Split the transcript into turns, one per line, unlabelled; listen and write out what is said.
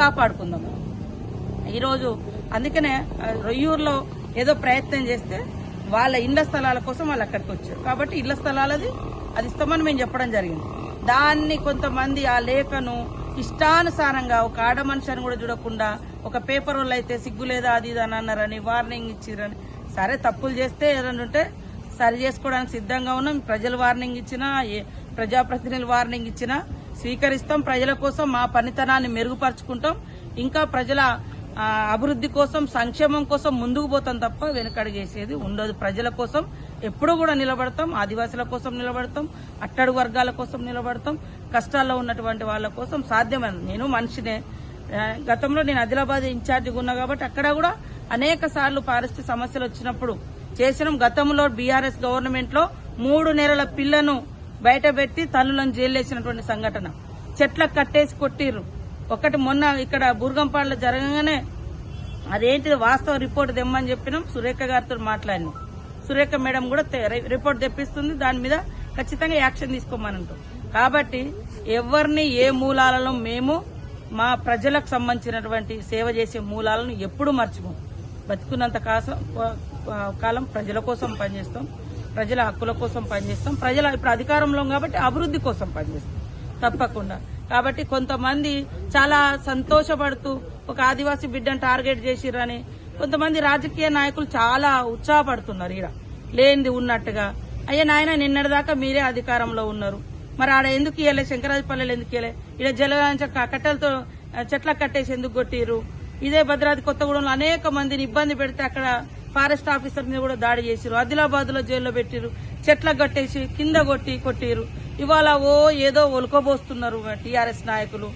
కాపాడుకుందాం. ఈరోజు అందుకనే రొయ్యూరులో ఏదో ప్రయత్నం చేస్తే వాళ్ళ ఇళ్ల స్థలాల కోసం వాళ్ళు అక్కడికి వచ్చారు. కాబట్టి ఇళ్ల స్థలాలది అది ఇస్తామని మేము చెప్పడం జరిగింది. దాన్ని కొంతమంది ఆ లేఖను ఇష్టానుసారంగా ఒక ఆడ మనిషిని కూడా చూడకుండా ఒక పేపర్ వాళ్ళు అయితే సిగ్గు లేదా అది ఇది అని అన్నారని వార్నింగ్ ఇచ్చిరని. సరే తప్పులు చేస్తే ఏదైనా ఉంటే సరి చేసుకోవడానికి సిద్ధంగా ఉన్నాం. ప్రజలు వార్నింగ్ ఇచ్చినా ప్రజాప్రతినిధులు వార్నింగ్ ఇచ్చినా స్వీకరిస్తాం. ప్రజల కోసం మా పనితనాన్ని మెరుగుపరుచుకుంటాం. ఇంకా ప్రజల అభివృద్ధి కోసం సంక్షేమం కోసం ముందుకు పోతాం తప్ప వెనుకడుగేసేది ఉండదు. ప్రజల కోసం ఎప్పుడూ కూడా నిలబడతాం. ఆదివాసుల కోసం నిలబడతాం, అట్టడుగు వర్గాల కోసం నిలబడతాం, కష్టాల్లో ఉన్నటువంటి వాళ్ళ కోసం సాధ్యమైనది. నేను మనిషినే. గతంలో నేను ఆదిలాబాద్ ఇన్ఛార్జిగా ఉన్నా కాబట్టి అక్కడ కూడా అనేక సార్లు ఫారెస్ట్ సమస్యలు వచ్చినప్పుడు చేసినాం. గతంలో బీఆర్ఎస్ గవర్నమెంట్ లో 3 నెలల పిల్లను బయట పెట్టి తల్లులను జైలేసినటువంటి సంఘటన. చెట్లకు కట్టేసి కొట్టిర్రు. ఒకటి మొన్న ఇక్కడ బూర్గంపాడులో జరగగానే అదేంటిది వాస్తవ రిపోర్ట్ తెమ్మని చెప్పినాం. సురేఖ గారితో మాట్లాడినాం. సురేఖ మేడం కూడా రిపోర్ట్ తెప్పిస్తుంది. దాని మీద ఖచ్చితంగా యాక్షన్ తీసుకోమని అంటాం. కాబట్టి ఎవరిని ఏ మూలాలలో మేము మా ప్రజలకు సంబంధించినటువంటి సేవ చేసే మూలాలను ఎప్పుడూ మర్చిపోం. బతుకున్నంత కాలం ప్రజల కోసం పనిచేస్తాం, ప్రజల హక్కుల కోసం పనిచేస్తాం. ప్రజల ఇప్పుడు అధికారంలో కాబట్టి అభివృద్ధి కోసం పనిచేస్తాం తప్పకుండా. కాబట్టి కొంతమంది చాలా సంతోషపడుతూ ఒక ఆదివాసీ బిడ్డను టార్గెట్ చేసిరని కొంతమంది రాజకీయ నాయకులు చాలా ఉత్సాహపడుతున్నారు. ఈడ లేనిది ఉన్నట్టుగా. అయ్యా నాయన నిన్నటిదాకా మీరే అధికారంలో ఉన్నారు, మరి ఆడ ఎందుకు ఇయ్యలే? శంకరాజపల్లెలు ఎందుకు ఇయ్యలే? ఈడ జల కట్టెలతో చెట్లకు కట్టేసి ఎందుకు కొట్టిరు? ఇదే భద్రాద్రి కొత్తగూడెంలో అనేక మందిని ఇబ్బంది పెడితే అక్కడ ఫారెస్ట్ ఆఫీసర్ మీద కూడా దాడి చేసిరు. ఆదిలాబాద్ లో జైల్లో పెట్టిరు, చెట్లకు కట్టేసి కింద కొట్టిరు. ఇవాళ ఏదో ఒలుకోబోస్తున్నారు టీఆర్ఎస్ నాయకులు.